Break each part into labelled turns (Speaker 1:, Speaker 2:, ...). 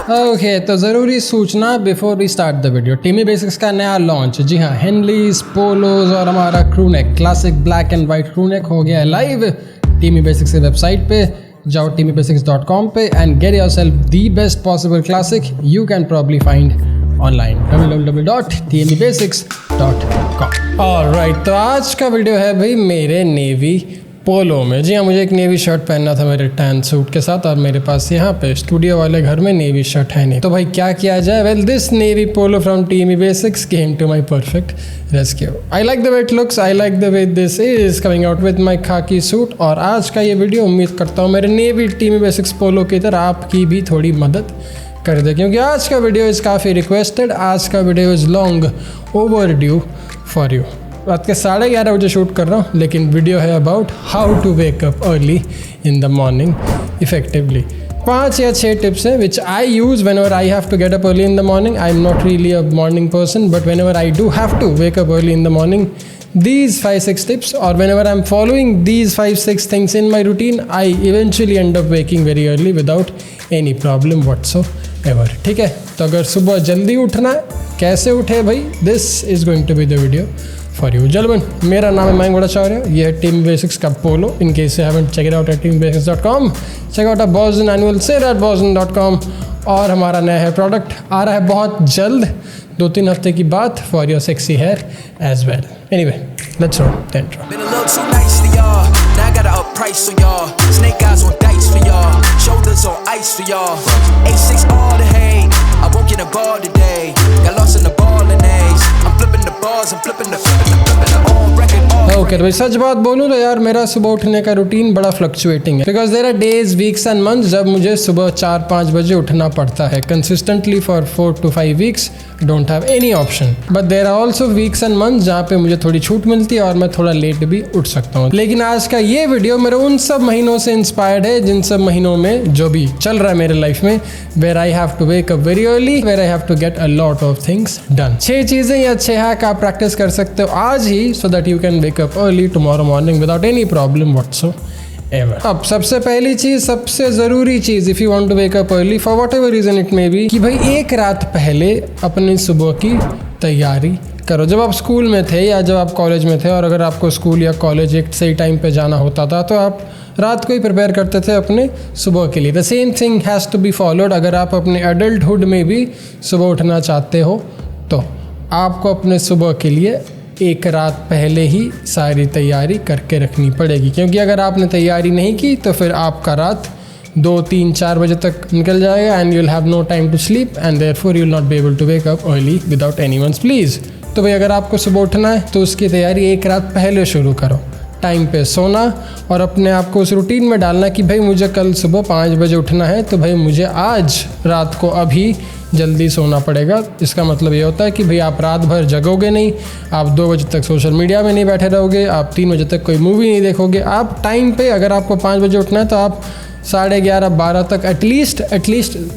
Speaker 1: Okay तो ज़रूरी सूचना before we start the video. Teamy Basics का नया लॉन्च, जी हाँ, हेनलीज, पोलोज और हमारा crew neck, classic black and white crew neck हो गया है लाइव टीमी बेसिक्स की वेबसाइट पे। जाओ teamybasics.com पे and get yourself the best possible classic you can probably find online www.tmebasics.com। Alright, तो आज का वीडियो है भाई मेरे नेवी पोलो में। जी हाँ, मुझे एक नेवी शर्ट पहनना था मेरे टैन सूट के साथ और मेरे पास यहाँ पे स्टूडियो वाले घर में नेवी शर्ट है नहीं, तो भाई क्या किया जाए। Well, this navy polo from Teamy Basics came to my perfect rescue. I like the way it looks, I like the way this is coming out with my khaki suit. और आज का ये वीडियो उम्मीद करता हूँ मेरे navy टीमी basics पोलो की तरह आपकी भी थोड़ी मदद कर दे, क्योंकि आज का वीडियो इज़ काफ़ी रिक्वेस्टेड। आज का video is long over due for you. रात के 11:30 बजे शूट कर रहा हूँ, लेकिन वीडियो है about how to wake up early in the morning effectively. 5 या 6 टिप्स हैं which I use whenever I have to get up early in the morning. I am not really a morning person, but whenever I do have to wake up early in the morning, these 5-6 tips, or whenever I'm following these 5-6 things in my routine, I eventually end up waking very early without any problem whatsoever। ठीक है, तो अगर सुबह जल्दी उठना है, कैसे उठे भाई, this is going to be the video for you। Gentlemen, मेरा नाम है मयंक भट्टाचार्य, ये है टीम बेसिक्स का पोलो। In case you haven't checked it out at teambasics.com, check out our Boston annual sale at boston.com। और हमारा नया है प्रोडक्ट आ रहा है बहुत जल्द, 2-3 हफ्ते की बात, for your sexy hair as well। Anyway, let's roll the intro।
Speaker 2: Been a little too nice for y'all. Now I gotta up price on y'all. Snake eyes on dice for y'all. Shoulders on ice for y'all. A6 all the hate. I won't get a ball today. Got lost in the ball and A's. I'm flipping the bars. I'm flipping the on record all।
Speaker 1: Okay, तो भाई सच बात बोलूँ तो यार मेरा सुबह उठने का रूटीन बड़ा फ्लक्चुएटिंग है, because there are days, weeks and months जब मुझे सुबह 4-5 बजे उठना पड़ता है consistently for 4 to 5 weeks. Don't have any option. But there are also weeks and months जहाँ पे मुझे थोड़ी छूट मिलती है और मैं थोड़ा लेट भी उठ सकता हूँ। लेकिन आज का ये वीडियो मेरे उन सब महीनों से इंस्पायर्ड है जिन सब महीनों में जो भी चल रहा है मेरे लाइफ में, where I have to wake up very early, where I have to get a lot of things done. 6 चीज़ें या 6 हैक आप प्रैक्टिस कर सकते हो आज ही, so that you can wake up early tomorrow morning without any problem whatsoever. अब सबसे पहली चीज़, सबसे ज़रूरी चीज़, if you want to wake up early for whatever reason it may be, कि भाई एक रात पहले अपनी सुबह की तैयारी करो। जब आप स्कूल में थे या जब आप कॉलेज में थे, और अगर आपको स्कूल या कॉलेज एक सही टाइम पे जाना होता था तो आप रात को ही प्रिपेयर करते थे अपने सुबह के लिए। The same thing has to be followed अगर आप अपने एडल्टहुड में भी सुबह उठना चाहते हो, तो आपको अपने सुबह के लिए एक रात पहले ही सारी तैयारी करके रखनी पड़ेगी, क्योंकि अगर आपने तैयारी नहीं की तो फिर आपका रात 2-3-4 बजे तक निकल जाएगा and you'll have no time to sleep and therefore you'll not be able to wake up early without anyone's please. तो भाई अगर आपको सुबह उठना है तो उसकी तैयारी एक रात पहले शुरू करो। टाइम पे सोना और अपने आप को उस रूटीन में डालना कि भाई मुझे कल सुबह 5 बजे उठना है, तो भाई मुझे आज रात को अभी जल्दी सोना पड़ेगा। इसका मतलब ये होता है कि भाई आप रात भर जगोगे नहीं, आप 2 बजे तक सोशल मीडिया में नहीं बैठे रहोगे, आप 3 बजे तक कोई मूवी नहीं देखोगे। आप टाइम पे, अगर आपको 5 बजे उठना है तो आप 11:30-12 तक एटलीस्ट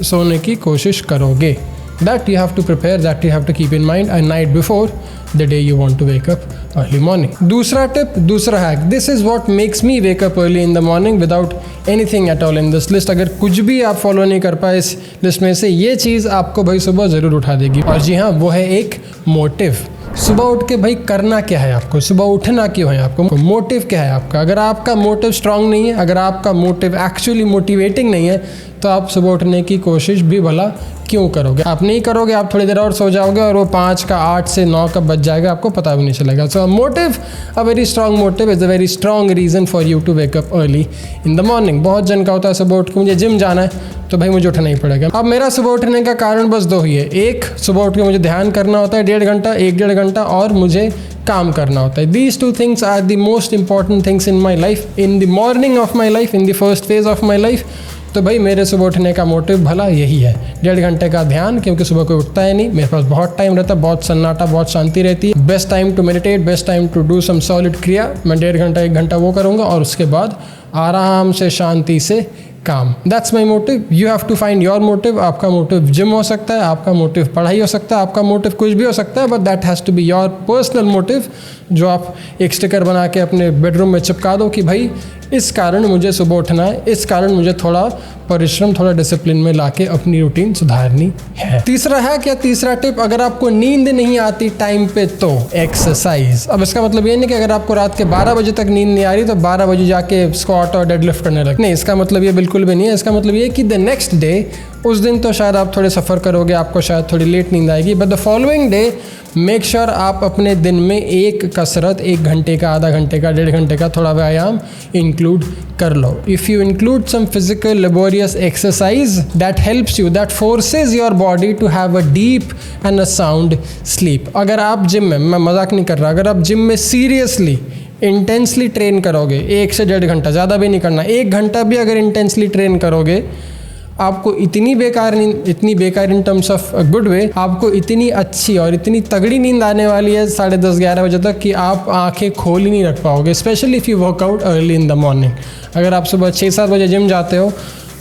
Speaker 1: सोने की कोशिश करोगे। That you have to prepare, that you have to keep in mind a night before the day you want to wake up early morning। दूसरा टिप, दूसरा hack, this is what makes me wake up early in the morning without anything at all in this list। अगर कुछ भी आप follow नहीं कर पाए इस लिस्ट में से, ये चीज़ आपको भाई सुबह ज़रूर उठा देगी। और जी हाँ, वो है एक मोटिव। सुबह उठ के भाई करना क्या है आपको, सुबह उठना क्यों है आपको, मोटिव क्या है आपका। अगर आपका मोटिव स्ट्रांग नहीं है, अगर आपका मोटिव एक्चुअली मोटिवेटिंग नहीं है, तो आप सुबह उठने की कोशिश भी भला क्यों करोगे। आप नहीं करोगे, आप थोड़ी देर और सो जाओगे और वो 5 का 8 से 9 कब बज जाएगा आपको पता भी नहीं चलेगा। So motive, a very strong motive is a very strong reason for you to wake up early in the morning. बहुत जन का होता है सुबह उठ के मुझे जिम जाना है, तो भाई मुझे उठना ही पड़ेगा। अब मेरा सुबह उठने का कारण बस 2 ही है। एक, सुबह उठ के मुझे ध्यान करना होता है 1.5 घंटा, 1-1.5 घंटा, और मुझे काम करना होता है। These 2 things are the most important things in my life, in the morning of my life, in the first phase of my life. तो भाई मेरे सुबह उठने का मोटिव भला यही है, 1.5 घंटे का ध्यान, क्योंकि सुबह कोई उठता है नहीं, मेरे पास बहुत टाइम रहता है, बहुत सन्नाटा, बहुत शांति रहती है। Best time to meditate, best time to do some solid kriya. मैं 1.5 घंटा 1 घंटा वो करूँगा और उसके बाद आराम से शांति से काम। That's my motive, you have to find your motive. आपका मोटिव जिम हो सकता है, आपका मोटिव पढ़ाई हो सकता है, आपका मोटिव कुछ भी हो सकता है, but that has to be your personal motive, जो आप एक स्टिकर बना के अपने बेडरूम में चिपका दो कि भाई इस कारण मुझे सुबह उठना है, इस कारण मुझे थोड़ा परिश्रम, थोड़ा डिसिप्लिन में लाके अपनी रूटीन सुधारनी है। तीसरा है क्या, तीसरा टिप, अगर आपको नींद नहीं आती टाइम पे तो एक्सरसाइज। अब इसका मतलब ये नहीं कि अगर आपको रात के 12 बजे तक नींद नहीं आ रही तो 12 बजे जाके स्क्वाट और डेडलिफ्ट करने लगे, नहीं, इसका मतलब ये बिल्कुल भी नहीं है। इसका मतलब ये कि द नेक्स्ट डे, उस दिन तो शायद आप थोड़े सफ़र करोगे, आपको शायद थोड़ी लेट नींद आएगी, but the following day make sure आप अपने दिन में एक कसरत, 1 घंटे का, आधा घंटे का, 1.5 घंटे का थोड़ा व्यायाम इंक्लूड कर लो। If you include some physical laborious exercise that helps you, that forces your body to have a deep and a sound sleep. अगर आप जिम में, मैं मजाक नहीं कर रहा, अगर आप जिम में सीरियसली इंटेंसली ट्रेन करोगे 1 से 1.5 घंटा, ज़्यादा भी नहीं करना, 1 घंटा भी अगर इंटेंसली ट्रेन करोगे, आपको इतनी बेकार in terms of good way, आपको इतनी अच्छी और इतनी तगड़ी नींद आने वाली है 10:30-11 बजे तक कि आप आंखें खोल ही नहीं रख पाओगे, specially if you workout early in the morning. अगर आप सुबह 6-7 बजे जिम जाते हो,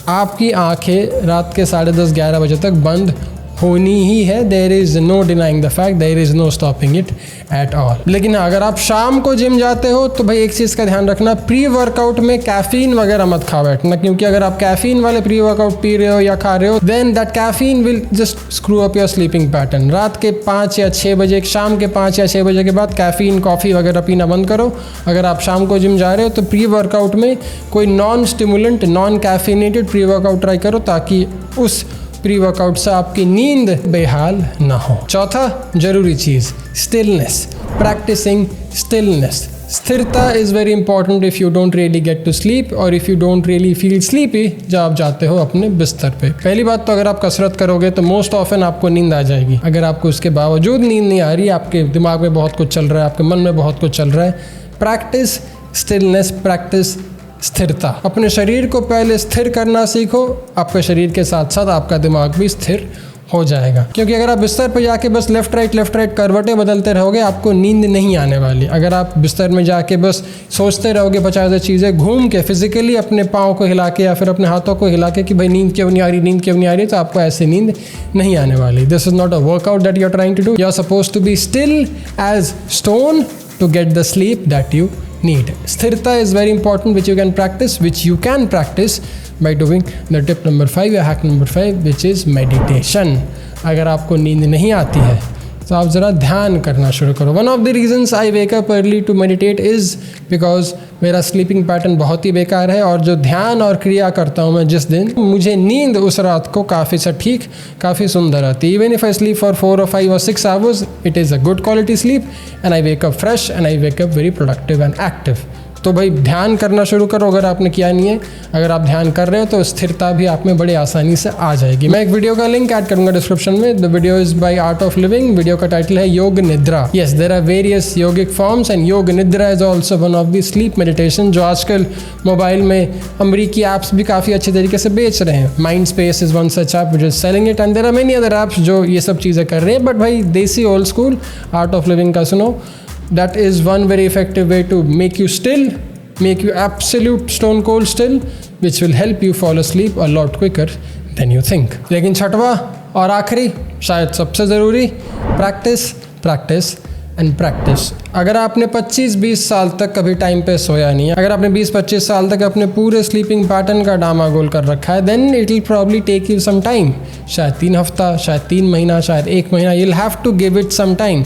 Speaker 1: आपकी आंखें रात के 10:30-11 बजे तक बंद होनी ही है। There is no denying the fact, there is no stopping it at all. लेकिन अगर आप शाम को जिम जाते हो तो भाई एक चीज़ का ध्यान रखना, प्री वर्कआउट में कैफ़ीन वगैरह मत खा बैठना, क्योंकि अगर आप कैफ़ीन वाले प्री वर्कआउट पी रहे हो या खा रहे हो, then that caffeine will just screw up your sleeping pattern. रात के 5 या 6 बजे, शाम के 5 या 6 बजे के बाद कैफ़ीन, कॉफ़ी वगैरह पीना बंद करो। अगर आप शाम को जिम जा रहे हो तो प्री वर्कआउट में कोई non stimulant, non caffeinated pre workout try करो, ताकि उस प्री वर्कआउट से आपकी नींद बेहाल ना हो। चौथा जरूरी चीज़, स्टिलनेस, प्रैक्टिसिंग स्टिलनेस। स्थिरता is very important if you don't really get to sleep और if you don't really feel sleepy जब आप जाते हो अपने बिस्तर पे। पहली बात तो अगर आप कसरत करोगे तो मोस्ट ऑफन आपको नींद आ जाएगी। अगर आपको उसके बावजूद नींद नहीं आ रही, आपके दिमाग में बहुत कुछ चल रहा है, आपके मन में बहुत कुछ चल रहा है, प्रैक्टिस स्टिलनेस, प्रैक्टिस स्थिरता। अपने शरीर को पहले स्थिर करना सीखो, आपके शरीर के साथ साथ आपका दिमाग भी स्थिर हो जाएगा। क्योंकि अगर आप बिस्तर पर जाके बस लेफ्ट राइट करवटें बदलते रहोगे, आपको नींद नहीं आने वाली। अगर आप बिस्तर में जाके बस सोचते रहोगे 50 चीज़ें, घूम के फिजिकली अपने पाँव को हिला के या फिर अपने हाथों को हिला के कि भाई नींद क्यों नहीं आ रही, नींद क्यों नहीं आ रही, तो आपको ऐसे नींद नहीं आने वाली। This is not a workout that you are trying to do. You are suppose to be still as stone to get the sleep that you need. Sthirta is very important, which you can practice by doing the tip number 5 या hack number 5, which is meditation. अगर आपको नींद नहीं आती है तो आप ज़रा ध्यान करना शुरू करो। One of the reasons I wake up early to meditate is because मेरा स्लीपिंग पैटर्न बहुत ही बेकार है, और जो ध्यान और क्रिया करता हूँ मैं जिस दिन, मुझे नींद उस रात को काफ़ी सटीक, काफ़ी सुंदर आती है। Even if I sleep for 4 or 5 or 6 hours, it is a good quality sleep and I wake up fresh and I wake up very productive and active. तो भाई ध्यान करना शुरू करो अगर आपने किया नहीं है। अगर आप ध्यान कर रहे हो तो स्थिरता भी आप में बड़ी आसानी से आ जाएगी। मैं एक वीडियो का लिंक ऐड करूंगा डिस्क्रिप्शन में। The video is by Art of Living. Video का टाइटल है Yoga Nidra. Yes, there are various yogic forms and Yoga Nidra is also one of the sleep meditation, जो आजकल मोबाइल में अमरीकी ऐप्स भी काफ़ी अच्छे तरीके से बेच रहे हैं। Mind space is one such app which is selling it, and there are many other apps जो ये सब चीज़ें कर रहे हैं। बट भाई देसी old school Art of Living का सुनो, that is one very effective way to make you still, make you absolute stone cold still, which will help you fall asleep a lot quicker than you think. लेकिन छठवा और आखिरी, शायद सबसे ज़रूरी, practice and practice. अगर आपने 25-20 साल तक कभी टाइम पे सोया नहीं है, अगर आपने 20-25 साल तक अपने पूरे स्लीपिंग पैटर्न का डामाडोल कर रखा है, then it will probably take you some time, शायद 3 हफ्ता, शायद 3 महीना, शायद 1 महीना, you'll have to give it some time.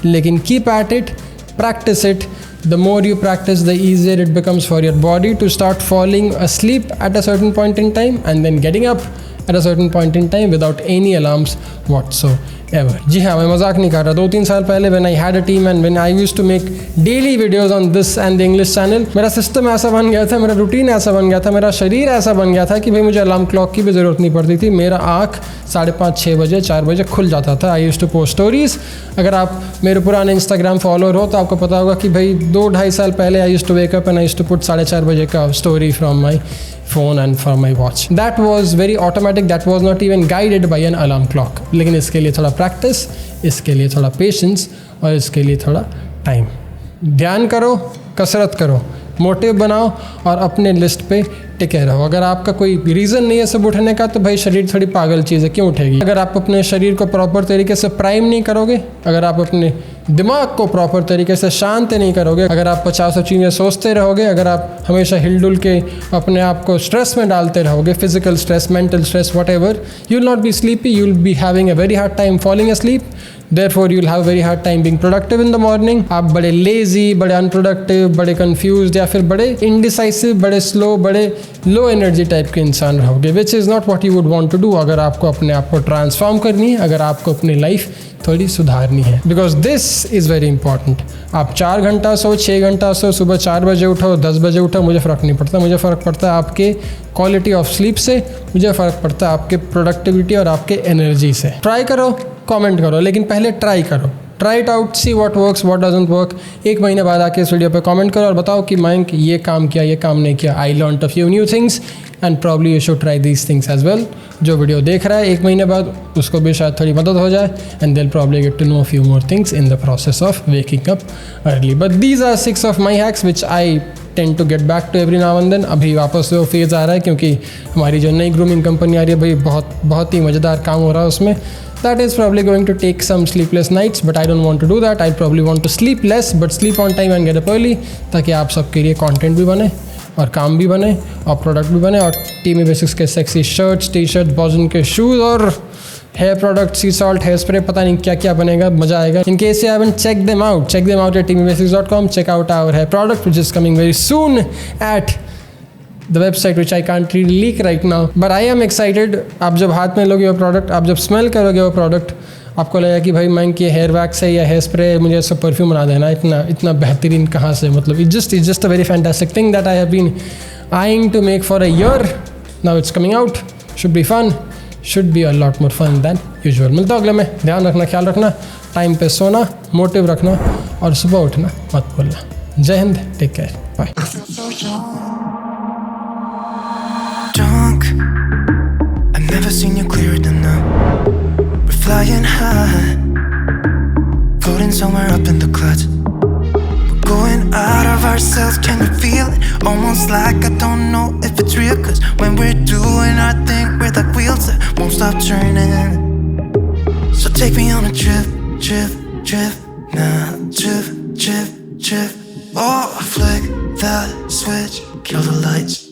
Speaker 1: लेकिन keep at it, practice it. The more you practice, the easier it becomes for your body to start falling asleep at a certain point in time and then getting up at a certain point in time without any alarms whatsoever. जी हाँ, मैं मजाक नहीं कर रहा। 2-3 साल पहले when I had a team and when I used to make daily videos on this and the English channel, मेरा system ऐसा बन गया था, मेरा रूटीन ऐसा बन गया था, मेरा शरीर ऐसा बन गया था कि भाई मुझे अलार्म क्लॉक की भी ज़रूरत नहीं पड़ती थी। मेरा आँख 5:30-6 बजे, 4 बजे खुल जाता था। I used to post stories. अगर आप मेरे पुराने इंस्टाग्राम फॉलोअर हो तो आपको पता होगा कि भाई 2-2.5 साल पहले I used to wake up and I used to put 4:30 बजे का story from my phone and from my watch. That was very automatic, that was not even guided by an alarm clock. लेकिन इसके लिए थोड़ा practice, इसके लिए थोड़ा patience और इसके लिए थोड़ा टाइम। ध्यान करो, कसरत करो, मोटिव बनाओ और अपने लिस्ट पे टिके रहो। अगर आपका कोई रीज़न नहीं है सब उठने का तो भाई शरीर थोड़ी पागल चीज़ है, क्यों उठेगी? अगर आप अपने शरीर को प्रॉपर तरीके से प्राइम नहीं करोगे, अगर आप अपने दिमाग को प्रॉपर तरीके से शांत नहीं करोगे, अगर आप 50 चीज़ें सोचते रहोगे, अगर आप हमेशा हिलडुल के अपने आप को स्ट्रेस में डालते रहोगे, physical stress, mental stress, what ever, you will not be sleepy, you will be having a very hard time falling asleep. Therefore, you'll have a very hard time being productive in the morning. आप बड़े lazy, बड़े unproductive, बड़े confused या फिर बड़े indecisive, बड़े slow, बड़े low energy type के इंसान रहोगे, which is not what you would want to do अगर आपको अपने आप को transform करनी है, अगर आपको अपनी life थोड़ी सुधारनी है। Because this is very important. आप 4 घंटा सो, 6 घंटा सो, सुबह 4 बजे उठो, 10 बजे उठो, मुझे फ़र्क नहीं पड़ता। मुझे फ़र्क पड़ता है आपके क्वालिटी ऑफ स्लीप से, मुझे फ़र्क पड़ता है आपके प्रोडक्टिविटी और आपके एनर्जी से। ट्राई करो, कमेंट करो, लेकिन पहले ट्राई करो। Try it out, see what works, what doesn't work. 1 महीने बाद आके इस वीडियो पे कमेंट करो और बताओ कि मयंक ये काम किया, ये काम नहीं किया। I learned a few new things and probably you should try these things as well. जो वीडियो देख रहा है 1 महीने बाद उसको भी शायद थोड़ी मदद हो जाए and they will probably get to know few more things in the process of waking up early. But these are 6 of my hacks which I tend to get back to every now and then. अभी वापस से वो phase आ रहा है क्योंकि हमारी जो नई ग्रूमिंग कंपनी आ रही है भाई बहुत ही मज़ेदार काम हो रहा है उसमें। That is probably going to take some sleepless nights, but I don't want to do that. I probably want to sleep less, but sleep on time and get up early, ताकि आप सबके लिए कंटेंट भी बने और काम भी बने और प्रोडक्ट भी बने और टीमी बेसिक्स के सेक्सी शर्ट्स, टी शर्ट, बॉजन के शूज़ और hair product, sea salt, hair spray, पता नहीं क्या क्या बनेगा, मज़ा आएगा। In case you haven't checked them out at teamybasics.com. Check out our hair product which is coming very soon at the website which I can't really leak right now, but I am excited. आप जब हाथ में लोगे वो product, आप जब smell करोगे वो प्रोडक्ट, आपको लगेगा कि भाई मैं कि हेयर वैक्स है या हेयर स्प्रे, मुझे ऐसा परफ्यूम बना देना, इतना बेहतरीन कहाँ से, मतलब it's just a very fantastic thing that I have been eyeing to make for a year. Now it's coming out, should be fun, should be a lot more fun than usual. मिलता हूँ अगले में, ध्यान रखना, ख्याल रखना, time पे सोना, मोटिव रखना और सुबह उठना मत भूलना। Jai Hind, take care, bye.
Speaker 2: Drunk, I've never seen you clearer than now. We're flying high, floating somewhere up in the clouds. We're going out of ourselves, can you feel it? Almost like I don't know if it's real, 'cause when we're doing our thing, we're like wheels that won't stop turning. So take me on a trip, now trip. Oh, flick that switch, kill the lights.